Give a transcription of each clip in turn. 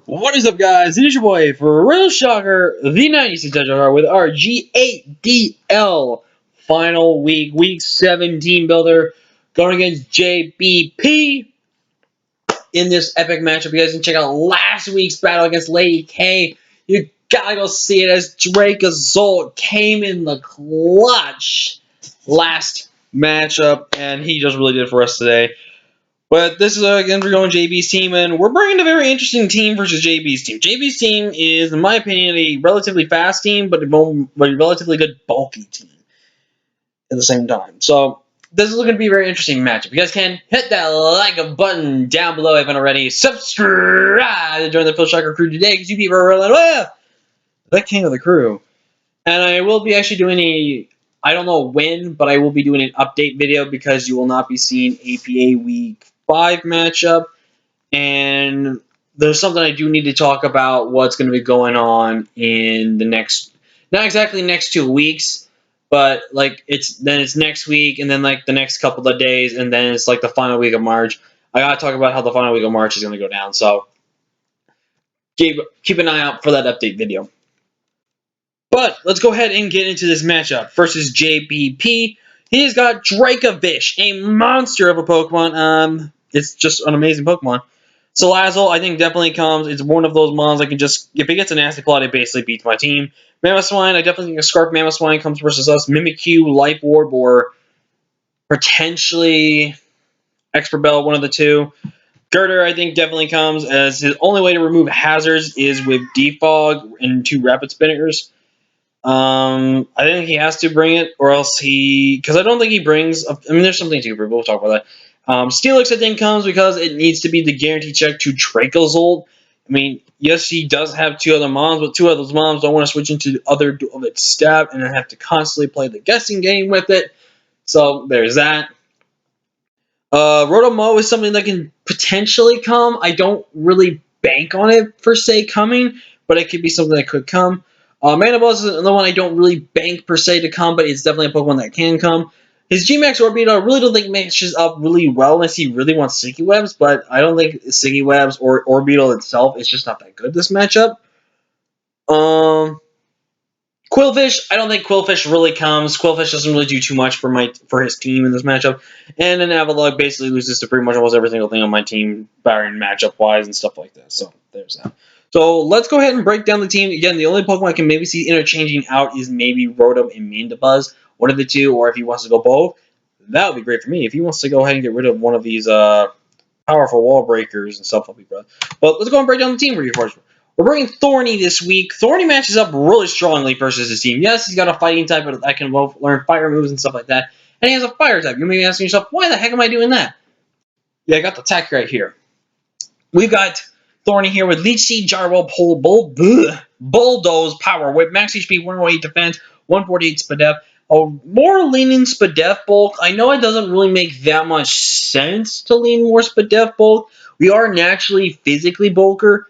What is up, guys? It is your boy, for real shocker, the 96 Touch with our G8DL final week 7 team builder, going against JBP in this epic matchup. You guys can check out last week's battle against Lady K. You gotta go see it as Drake Azult came in the clutch last matchup, and he just really did it for us today. But this is again we're going JB's team, and we're bringing a very interesting team versus JB's team. JB's team is, in my opinion, a relatively fast team, but a relatively good bulky team at the same time. So this is going to be a very interesting matchup. You guys can hit that like button down below if you haven't already. Subscribe to join the Phil Shocker crew today, because you people are really the king of the crew. And I will be actually doing I don't know when, but I will be doing an update video, because you will not be seeing APA Week 5 matchup. And there's something I do need to talk about, what's going to be going on in the next, not exactly next 2 weeks, but like it's next week, and then like the next couple of days, and then it's like the final week of March. I got to talk about how the final week of March is going to go down. So keep an eye out for that update video. But let's go ahead and get into this matchup versus JBP. He's got Dracovish, a monster of a Pokemon. It's just an amazing Pokemon. Salazzle, I think, definitely comes. It's one of those mons I can just, if it gets a nasty plot, it basically beats my team. Mamoswine, I definitely think a Scarf Mamoswine comes versus us. Mimikyu, Life Orb, or potentially Expert Bell, one of the two. Girder, I think, definitely comes, as his only way to remove hazards is with Defog and 2 Rapid Spinners. I think he has to bring it, or else because I don't think he brings. I mean, there's something to, but we'll talk about that. Steelix, I think, comes because it needs to be the guarantee check to Dracozolt. I mean, yes, he does have 2 other moms, but 2 of those moms don't want to switch into the other of its stab, and I have to constantly play the guessing game with it. So there's that. Rotomo is something that can potentially come. I don't really bank on it per se coming, but it could be something that could come. Manabuzz is another one I don't really bank per se to come, but it's definitely a Pokemon that can come. His G-Max Orbeetle I really don't think matches up really well unless he really wants Sticky Webs, but I don't think Sticky Webs or Orbeetle itself is just not that good this matchup. Quillfish, I don't think Quillfish really comes. Quillfish doesn't really do too much for his team in this matchup. And then Avalugg basically loses to pretty much almost every single thing on my team, barring matchup-wise and stuff like that. So there's that. So let's go ahead and break down the team. Again, the only Pokemon I can maybe see interchanging out is maybe Rotom and Mandibuzz. One of the two, or if he wants to go both, that would be great for me. If he wants to go ahead and get rid of one of these powerful wall breakers and stuff, that'll be good. But let's go and break down the team for you first. We're bringing Thorny this week. Thorny matches up really strongly versus his team. Yes, he's got a fighting type, but I can learn fire moves and stuff like that. And he has a fire type. You may be asking yourself, why the heck am I doing that? Yeah, I got the tech right here. We've got Thorny here with Leech Seed, Jarwell, Bulldoze, Power Whip, Max HP, 108 Defense, 148 Spadef. A more leaning Spadef bulk. I know it doesn't really make that much sense to lean more Spadef bulk. We are naturally physically bulkier,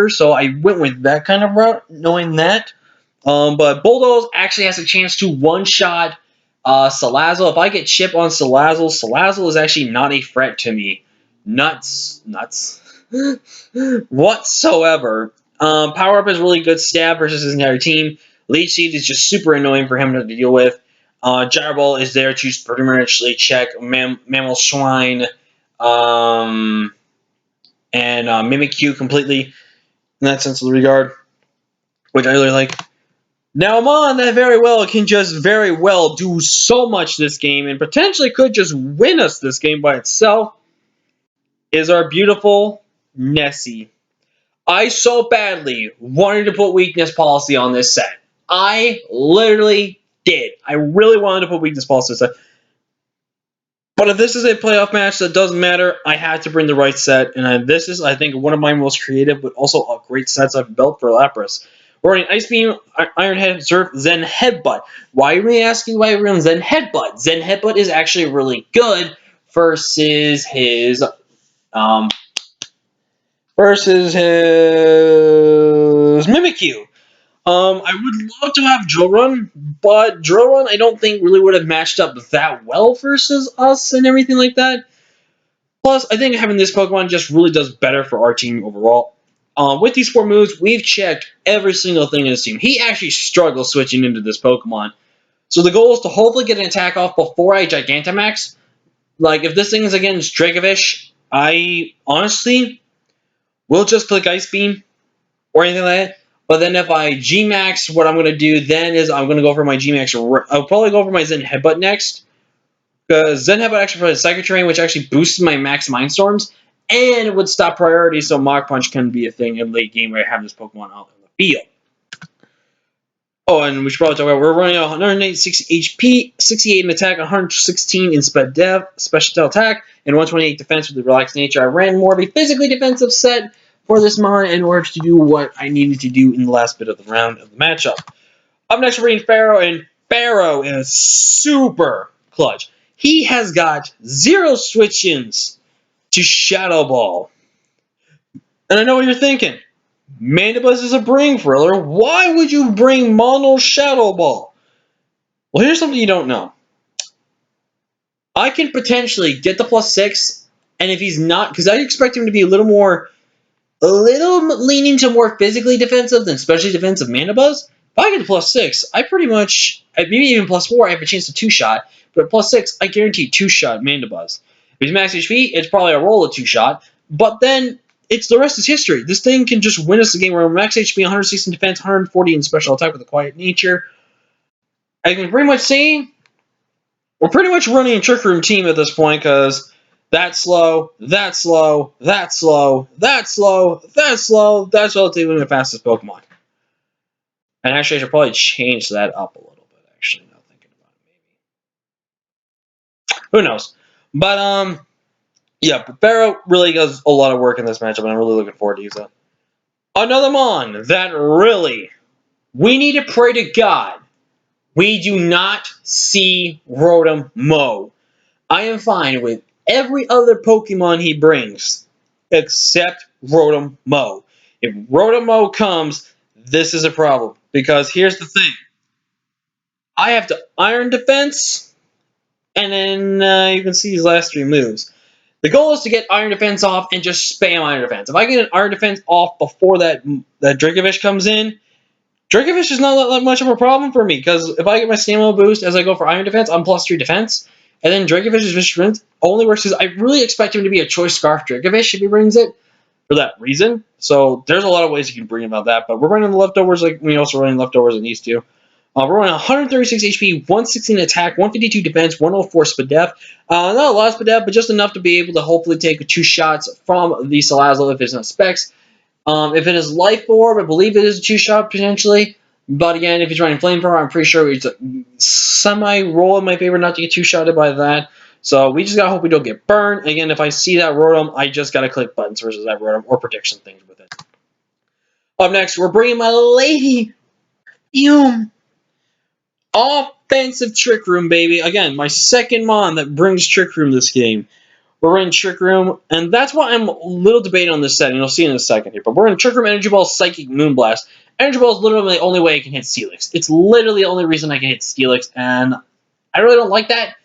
so I went with that kind of route, knowing that. But Bulldoze actually has a chance to one-shot Salazzle. If I get chip on Salazzle, Salazzle is actually not a threat to me. Nuts. Whatsoever. Power Up is really good stab versus his entire team. Leech Seed is just super annoying for him to deal with. Gyrball is there to pretty much check Mamoswine and Mimikyu completely in that sense of the regard, which I really like. Now, Amon, that can just very well do so much this game, and potentially could just win us this game by itself, is our beautiful Nessie. I so badly wanted to put weakness policy on this set. I literally did. I really wanted to put weakness policy on this set. But if this is a playoff match that doesn't matter, I had to bring the right set. And this is, I think, one of my most creative, but also a great sets I've built for Lapras. We're running Ice Beam, Iron Head, Surf, Zen Headbutt. Why are we asking why we're on Zen Headbutt? Zen Headbutt is actually really good versus his Mimikyu. I would love to have Drill Run, but Drill Run I don't think really would have matched up that well versus us and everything like that. Plus, I think having this Pokemon just really does better for our team overall. With these 4 moves, we've checked every single thing in his team. He actually struggles switching into this Pokemon. So the goal is to hopefully get an attack off before I Gigantamax. Like, if this thing is against Dracovish, I honestly will just click Ice Beam or anything like that. But then if I G-Max, what I'm going to do then is I'm going to go for my G-Max. I'll probably go for my Zen Headbutt next. Because Zen Headbutt actually provides Psychic Terrain, which actually boosts my Max Mindstorms. And it would stop priority, so Mach Punch can be a thing in late game where I have this Pokemon out in the field. Oh, and we should probably talk about we're running 186 HP, 68 in attack, 116 in special attack, and 128 defense with the relaxed nature. I ran more of a physically defensive set for this mon in order to do what I needed to do in the last bit of the round of the matchup. Up next, we're reading Pharaoh, and Pharaoh is super clutch. He has got 0 switch-ins to Shadow Ball. And I know what you're thinking. Mandibuzz is a brain thriller. Why would you bring Mono Shadow Ball? Well, here's something you don't know. I can potentially get the +6, and if he's not, because I expect him to be a little leaning to more physically defensive than specially defensive Mandibuzz. If I get the +6, I pretty much, maybe even +4, I have a chance to 2-shot. But at +6, I guarantee 2-shot Mandibuzz. If he's max HP, it's probably a roll of 2-shot. But then, it's the rest is history. This thing can just win us the game. Where max HP, 160 in defense, 140 in special attack with a quiet nature. I can pretty much say we're pretty much running a Trick Room team at this point because that's slow, that's slow, that's slow, that's slow, that's slow, that's relatively the fastest Pokemon. And actually, I should probably change that up a little bit, actually, now thinking about it, maybe. Who knows? But, yeah, Pharaoh really does a lot of work in this matchup, and I'm really looking forward to use that. Another Mon that really, we need to pray to God we do not see Rotom Mow. I am fine with every other Pokemon he brings, except Rotom Mow. If Rotom Mow comes, this is a problem. Because here's the thing. I have to Iron Defense, and then you can see these last 3 moves. The goal is to get Iron Defense off and just spam Iron Defense. If I get an Iron Defense off before that Dracovish comes in, Dracovish is not that much of a problem for me, because if I get my stamina boost as I go for Iron Defense, I'm +3 defense. And then Dracovish's Vicious Rinse only works because I really expect him to be a Choice Scarf Dracovish if he brings it for that reason. So there's a lot of ways you can bring about that. But we're running the leftovers like we also running leftovers in these two. We're running 136 HP, 116 attack, 152 defense, 104 speed def. Not a lot of speed def, but just enough to be able to hopefully take 2 shots from the Salazzle if it's not specs. If it is Life Orb, I believe it is a 2-shot potentially. But again, if he's running Flamethrower, I'm pretty sure it's a semi-roll in my favor not to get 2-shotted by that. So we just gotta hope we don't get burned. Again, if I see that Rotom, I just gotta click buttons versus that Rotom or protection things with it. Up next, we're bringing my Lady Fume. Offensive Trick Room, baby. Again, my second Mon that brings Trick Room this game. We're in Trick Room, and that's why I'm a little debating on this setting. You'll see in a second here. But we're in Trick Room, Energy Ball, Psychic, Moonblast. Energy Ball is literally the only way I can hit Steelix. It's literally the only reason I can hit Steelix, and I really don't like that.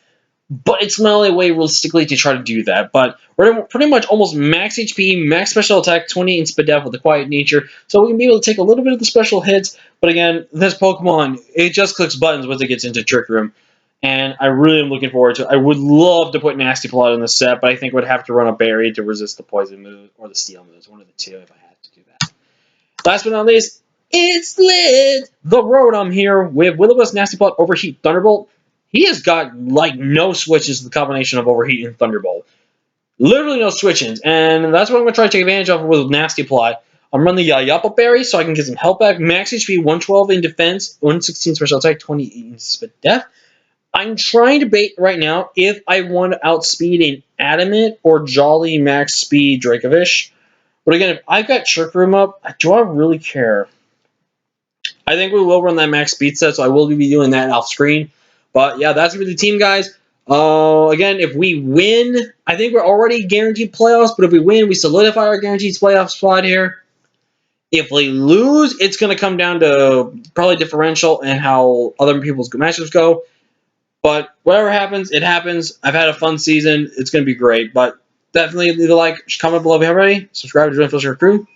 But it's my only way realistically to try to do that. But we're pretty much almost max HP, max special attack, 20 in speed def with a quiet nature. So we can be able to take a little bit of the special hits. But again, this Pokemon, it just clicks buttons once it gets into Trick Room. And I really am looking forward to it. I would love to put Nasty Plot in the set, but I think I would have to run a Berry to resist the Poison move or the Steel moves. One of the two if I had to do that. Last but not least, it's lit! The Rotom here with Will-O-Wisp, Nasty Plot, Overheat, Thunderbolt. He has got, like, no switches to the combination of Overheat and Thunderbolt. Literally no switch-ins, and that's what I'm going to try to take advantage of with Nasty Plot. I'm running the Yappa Berry so I can get some health back. Max HP, 112 in defense, 116 special attack, 28 in speed def. I'm trying to bait right now if I want to outspeed an Adamant or Jolly max speed Dracovish. But again, if I've got Trick Room up, do I really care? I think we will run that max speed set, so I will be doing that off screen. But yeah, that's going to be the team, guys. Again, if we win, I think we're already guaranteed playoffs. But if we win, we solidify our guaranteed playoff spot here. If we lose, it's going to come down to probably differential and how other people's matchups go. But whatever happens, it happens. I've had a fun season. It's going to be great. But definitely leave a like, comment below if you have already. Subscribe to join Filter Crew.